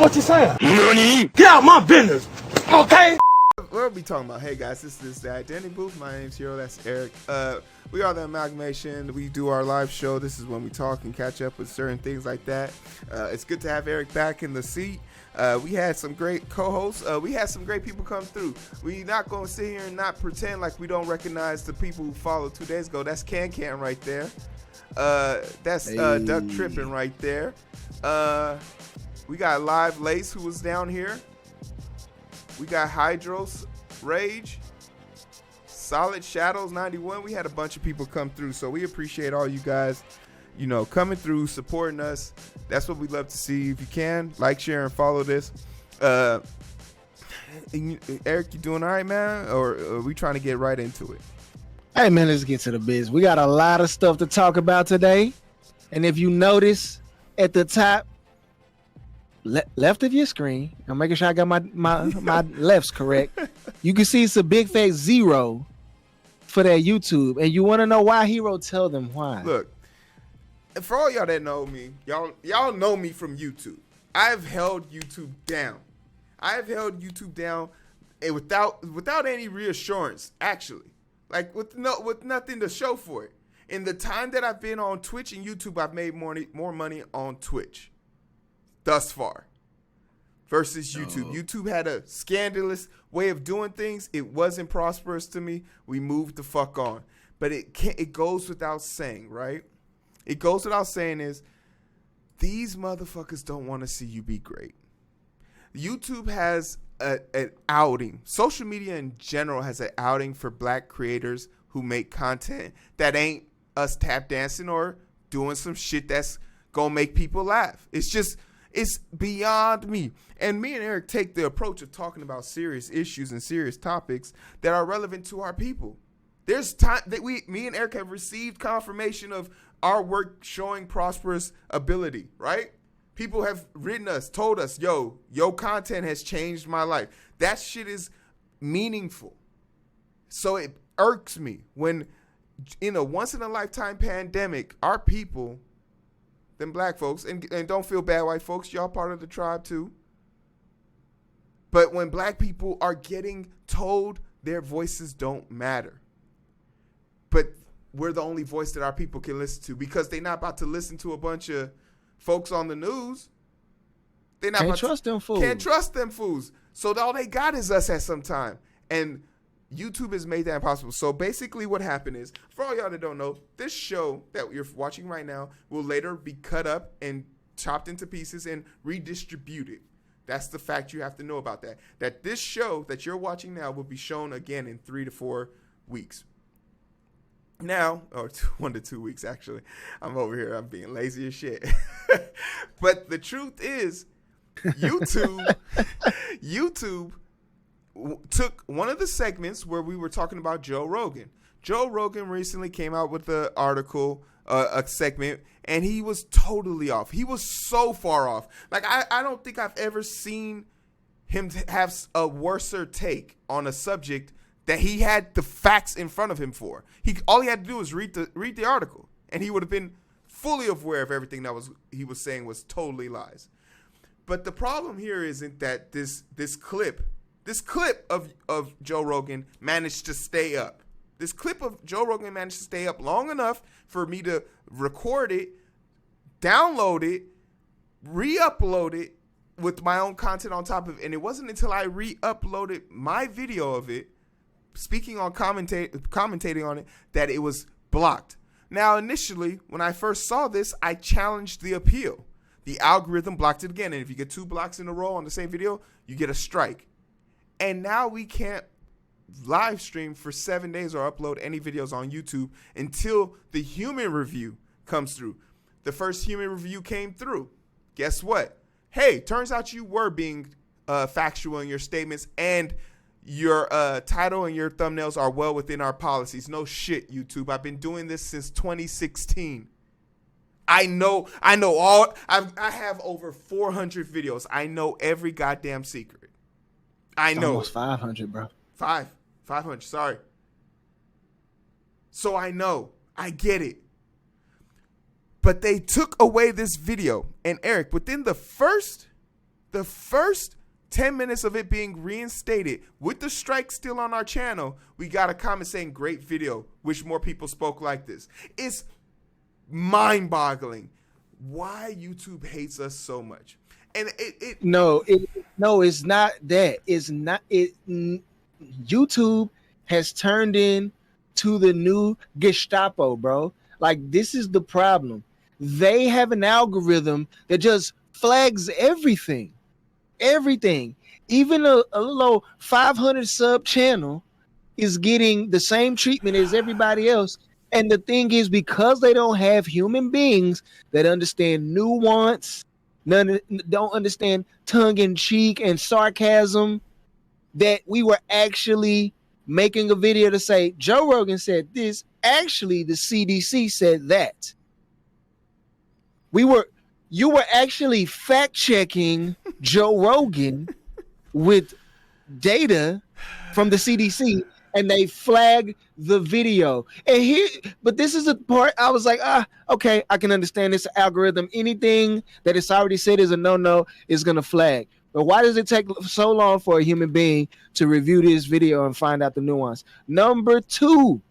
what you're saying. Nani? Get out my business, okay? We'll be talking about, hey guys, this is the Identity Booth. My name's Heero, that's Eric. We are the Amalgamation. We do our live show. This is when we talk and catch up with certain things like that. It's good to have Eric back in the seat. We had some great co-hosts. We had some great people come through. We're not going to sit here and not pretend like we don't recognize the people who followed 2 days ago. That's Can right there. That's Duck Trippin' right there. We got Live Lace who was down here. We got Hydros Rage, Solid Shadows 91. We had a bunch of people come through, so we appreciate all you guys, you know, coming through, supporting us. That's what we love to see. If you can, like, share, and follow this. Eric, you doing all right, man? Or are we trying to get right into it? Hey, man, let's get to the biz. We got a lot of stuff to talk about today. And if you notice at the top, left of your screen, I'm making sure I got my lefts correct. You can see it's a big fat 0 for that YouTube. And you want to know why, Heero? Tell them why. Look, for all y'all that know me, y'all know me from YouTube. I've held YouTube down. And without any reassurance, actually. Like with nothing to show for it. In the time that I've been on Twitch and YouTube, I've made more money on Twitch thus far versus YouTube. YouTube had a scandalous way of doing things. It wasn't prosperous to me. We moved the fuck on. But it goes without saying, right? It goes without saying is these motherfuckers don't want to see you be great. YouTube has an outing. Social media in general has an outing for black creators who make content that ain't us tap dancing or doing some shit that's gonna make people laugh. It's beyond me. And me and Eric take the approach of talking about serious issues and serious topics that are relevant to our people. There's time that me and Eric have received confirmation of our work showing prosperous ability, right? People have written us, told us, yo, your content has changed my life. That shit is meaningful. So it irks me when in a once-in-a-lifetime pandemic, our people, them black folks, and don't feel bad, white folks, y'all part of the tribe too. But when black people are getting told their voices don't matter, but we're the only voice that our people can listen to because they're not about to listen to a bunch of folks on the news. They're not Can't trust them fools. Can't trust them fools. So all they got is us at some time. And YouTube has made that impossible. So basically what happened is, for all y'all that don't know, this show that you're watching right now will later be cut up and chopped into pieces and redistributed. That's the fact you have to know about that. That this show that you're watching now will be shown again in 3 to 4 weeks. Now, or 1 to 2 weeks actually. I'm over here, I'm being lazy as shit. But the truth is, YouTube took one of the segments where we were talking about Joe Rogan. Joe Rogan recently came out with an article, a segment, and he was totally off. He was so far off. Like, I don't think I've ever seen him have a worser take on a subject that he had the facts in front of him for. All he had to do was read the article, and he would have been fully aware of everything that he was saying was totally lies. But the problem here isn't that this clip of Joe Rogan managed to stay up. This clip of Joe Rogan managed to stay up long enough for me to record it, download it, re-upload it with my own content on top of it. And it wasn't until I re-uploaded my video of it, speaking on commentating on it, that it was blocked. Now, initially, when I first saw this, I challenged the appeal. The algorithm blocked it again. And if you get 2 blocks in a row on the same video, you get a strike. And now we can't live stream for 7 days or upload any videos on YouTube until the human review comes through. The first human review came through. Guess what? Hey, turns out you were being factual in your statements, and your title and your thumbnails are well within our policies. No shit, YouTube. I've been doing this since 2016. I know all. I have over 400 videos. I know every goddamn secret. I know. Almost 500, bro. 500. Sorry. So I know. I get it. But they took away this video. And Eric, within the first The first 10 minutes of it being reinstated with the strike still on our channel, we got a comment saying, great video. Wish more people spoke like this. It's mind-boggling why YouTube hates us so much. And no, it's not that. It's not it. YouTube has turned in to the new Gestapo, bro. Like, this is the problem. They have an algorithm that just flags everything. Even a little 500 sub channel is getting the same treatment as everybody else. And the thing is, because they don't have human beings that understand nuance, don't understand tongue-in-cheek and sarcasm, that we were actually making a video to say, Joe Rogan said this, actually the CDC said that. You were actually fact-checking Joe Rogan with data from the CDC, and they flagged the video. But this is the part I was like, okay, I can understand this algorithm. Anything that it's already said is a no-no is gonna flag. But why does it take so long for a human being to review this video and find out the nuance? Number two,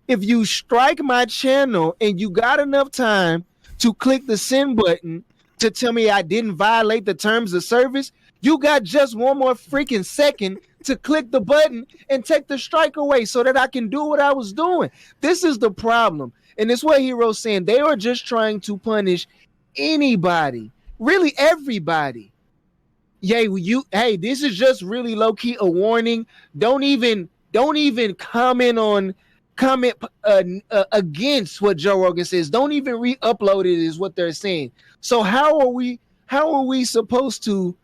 if you strike my channel and you got enough time to click the send button to tell me I didn't violate the terms of service, you got just one more freaking second to click the button and take the strike away so that I can do what I was doing. This is the problem. And it's what Heero's saying. They are just trying to punish anybody, really everybody. Hey, this is just really low key a warning. Don't even comment against what Joe Rogan says. Don't even re-upload it is what they're saying. So how are we supposed to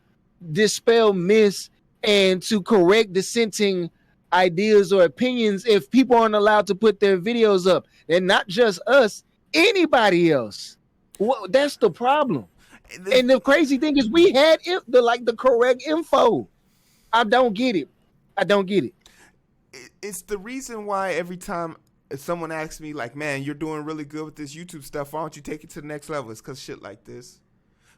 dispel myths and to correct dissenting ideas or opinions if people aren't allowed to put their videos up? And not just us, anybody else. Well, that's the problem. And the crazy thing is, we had the correct info. I don't get it. It's the reason why every time someone asks me, like, man, you're doing really good with this YouTube stuff, why don't you take it to the next level? It's because shit like this.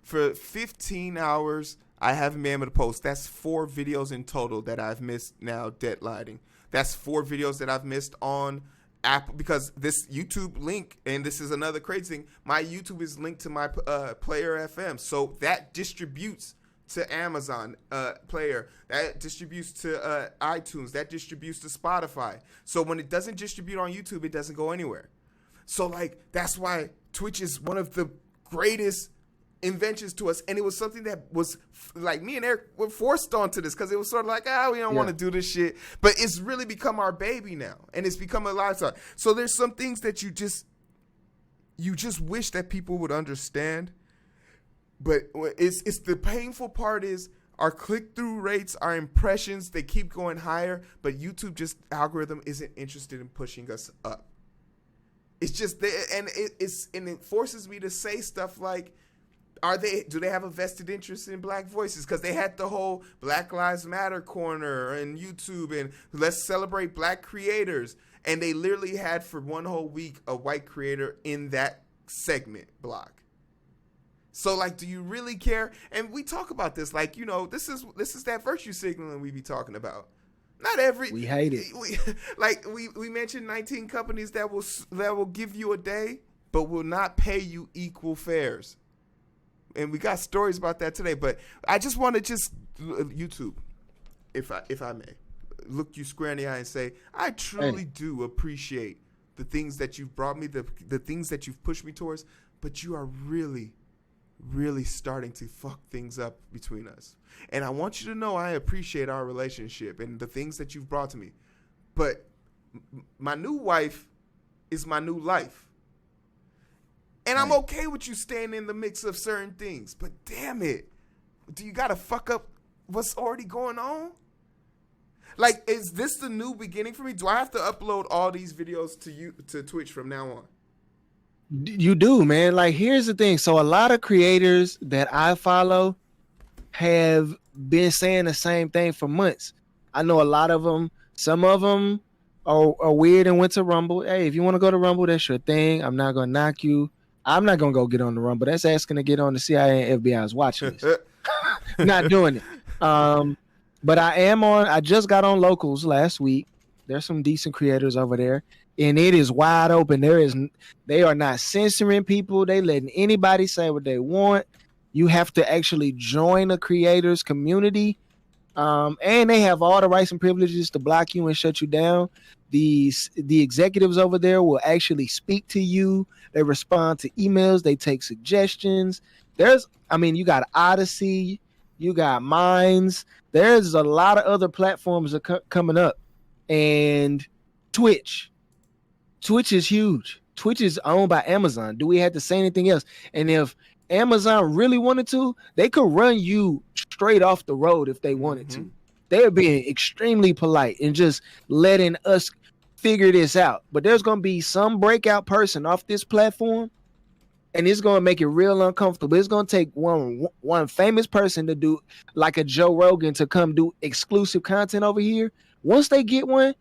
For 15 hours, I haven't been able to post. That's 4 videos in total that I've missed now deadlining. That's 4 videos that I've missed on Apple, because this YouTube link, and this is another crazy thing, my YouTube is linked to my Player FM, so that distributes to Amazon Player, that distributes to iTunes, that distributes to Spotify. So when it doesn't distribute on YouTube, it doesn't go anywhere. So like, that's why Twitch is one of the greatest inventions to us, and it was something that was like, me and Eric were forced onto this because it was sort of like, we don't want to do this shit, but it's really become our baby now, and it's become a lifestyle. So there's some things that you just wish that people would understand, but it's the painful part is our click-through rates, our impressions, they keep going higher, but YouTube just algorithm isn't interested in pushing us up. It's just there, and it forces me to say stuff like, do they have a vested interest in black voices? Because they had the whole Black Lives Matter corner and YouTube and let's celebrate black creators. And they literally had for one whole week a white creator in that segment block. So like, do you really care? And we talk about this, like, this is that virtue signaling we be talking about. Not every, we hate it. We mentioned 19 companies that will give you a day, but will not pay you equal fares. And we got stories about that today, but I just want to YouTube, if I may, look you square in the eye and say, I truly do appreciate the things that you've brought me, the things that you've pushed me towards, but you are really, really starting to fuck things up between us. And I want you to know I appreciate our relationship and the things that you've brought to me, but my new wife is my new life. And I'm okay with you staying in the mix of certain things, but damn it, do you gotta fuck up what's already going on? Like, is this the new beginning for me? Do I have to upload all these videos to Twitch from now on? You do, man. Like, here's the thing. So a lot of creators that I follow have been saying the same thing for months. I know a lot of them. Some of them are weird and went to Rumble. Hey, if you want to go to Rumble, that's your thing. I'm not gonna knock you. I'm not gonna go get on the Rumble. That's asking to get on the CIA and FBI's watch list. not doing it. But I just got on Locals last week. There's some decent creators over there, and it is wide open. They are not censoring people. They letting anybody say what they want. You have to actually join a creators community. And they have all the rights and privileges to block you and shut you down. The executives over there will actually speak to you. They respond to emails. They take suggestions. You got Odyssey, you got Minds. There's a lot of other platforms that coming up. And Twitch is huge. Twitch is owned by Amazon. Do we have to say anything else? And if Amazon really wanted to, they could run you straight off the road if they wanted to. They're being extremely polite and just letting us figure this out. But there's going to be some breakout person off this platform, and it's going to make it real uncomfortable. It's going to take one famous person to do, like a Joe Rogan, to come do exclusive content over here. Once they get one,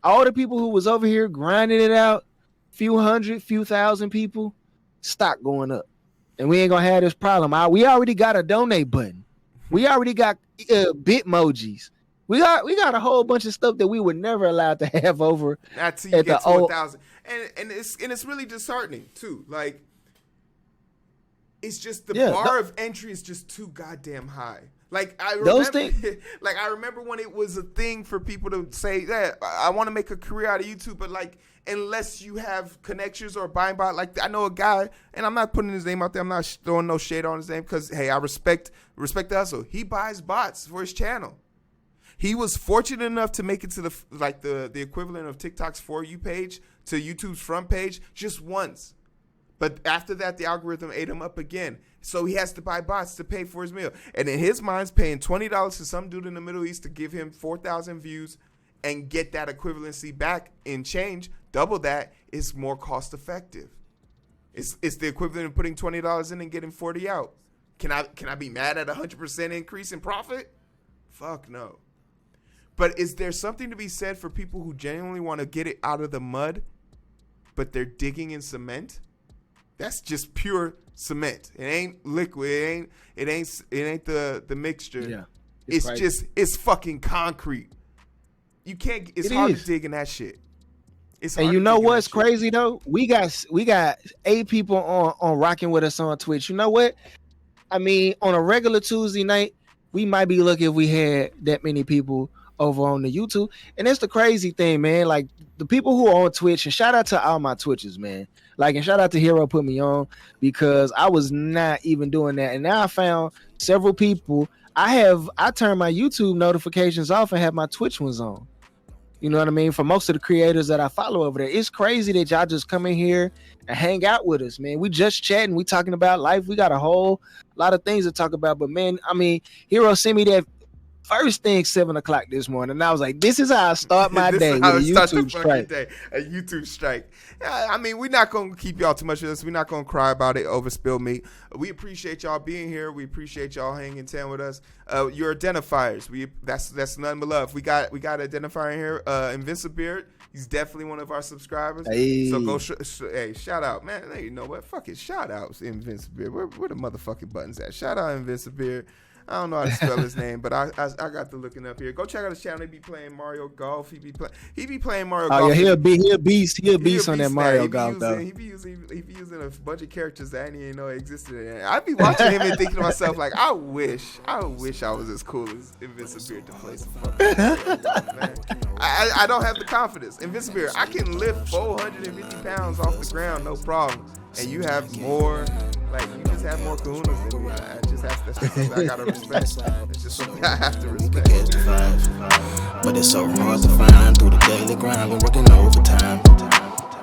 all the people who was over here grinding it out, few thousand people, stock going up. And we ain't gonna have this problem. We already got a donate button. We already got Bitmojis. We got a whole bunch of stuff that we were never allowed to have over. Not till you get to 1,000. And it's really disheartening too. Like, it's just the bar of entry is just too goddamn high. Like, I remember when it was a thing for people to say that I want to make a career out of YouTube, but like, unless you have connections or buying by, like, I know a guy, and I'm not putting his name out there. I'm not throwing no shade on his name because, hey, I respect the hustle. He buys bots for his channel. He was fortunate enough to make it to the equivalent of TikTok's For You page to YouTube's front page just once. But after that, the algorithm ate him up again. So he has to buy bots to pay for his meal. And in his mind's paying $20 to some dude in the Middle East to give him 4,000 views and get that equivalency back in change, double that, is more cost effective. It's the equivalent of putting $20 in and getting 40 out. Can I be mad at 100% increase in profit? Fuck no. But is there something to be said for people who genuinely want to get it out of the mud, but they're digging in cement? That's just pure cement. It ain't liquid. It ain't the mixture. Yeah. It's fucking concrete. You can't. It's hard to dig in that shit. And you know what's crazy though? We got 8 people on rocking with us on Twitch. You know what? I mean, on a regular Tuesday night, we might be lucky if we had that many people over on the YouTube. And that's the crazy thing, man. Like, the people who are on Twitch, and shout out to all my Twitchers, man. Like, and shout out to Heero put me on, because I was not even doing that. And now I found several people. I turned my YouTube notifications off and have my Twitch ones on. You know what I mean? For most of the creators that I follow over there, it's crazy that y'all just come in here and hang out with us, man. We just chatting. We talking about life. We got a whole lot of things to talk about. But, man, I mean, Heero sent me that first thing 7:00 this morning, and I was like, "This is how I start my day with a YouTube strike." A YouTube strike. I mean, we're not gonna keep y'all too much of this. We're not gonna cry about it over spilled meat. We appreciate y'all being here. We appreciate y'all hanging 10 with us. Your identifiers. That's nothing but love. We got identifier in here. Invincibeard. He's definitely one of our subscribers. Hey. So go, shout out, man. Hey, you know what? Fuck it. Shout outs, Invincibeard. Where the motherfucking buttons at? Shout out, Invincibeard. I don't know how to spell his name, but I got to looking up here. Go check out his channel. He be playing Mario Golf. He be playing Mario Golf. Oh yeah, he'll be a beast on that Mario Golf though. He be using a bunch of characters that I didn't even know existed. I'd be watching him and thinking to myself, like, I wish I was as cool as Invincibeard to play some fucking man. I don't have the confidence. Invincibeard, I can lift 450 pounds off the ground, no problem. And you have more, like, you just have more kahunas than me. That's just something I gotta respect. It's just something I have to respect. But it's so hard to find through the daily grind. Been working overtime,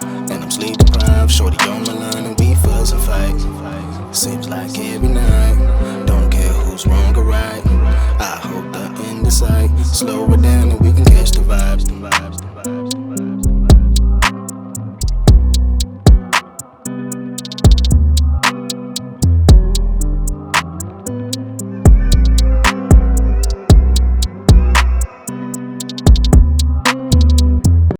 and I'm sleep deprived. Shorty on my line and we fuss and fight. Seems like every night. Don't care who's wrong or right. I hope the end is sight. Slow it down and we can catch the vibes.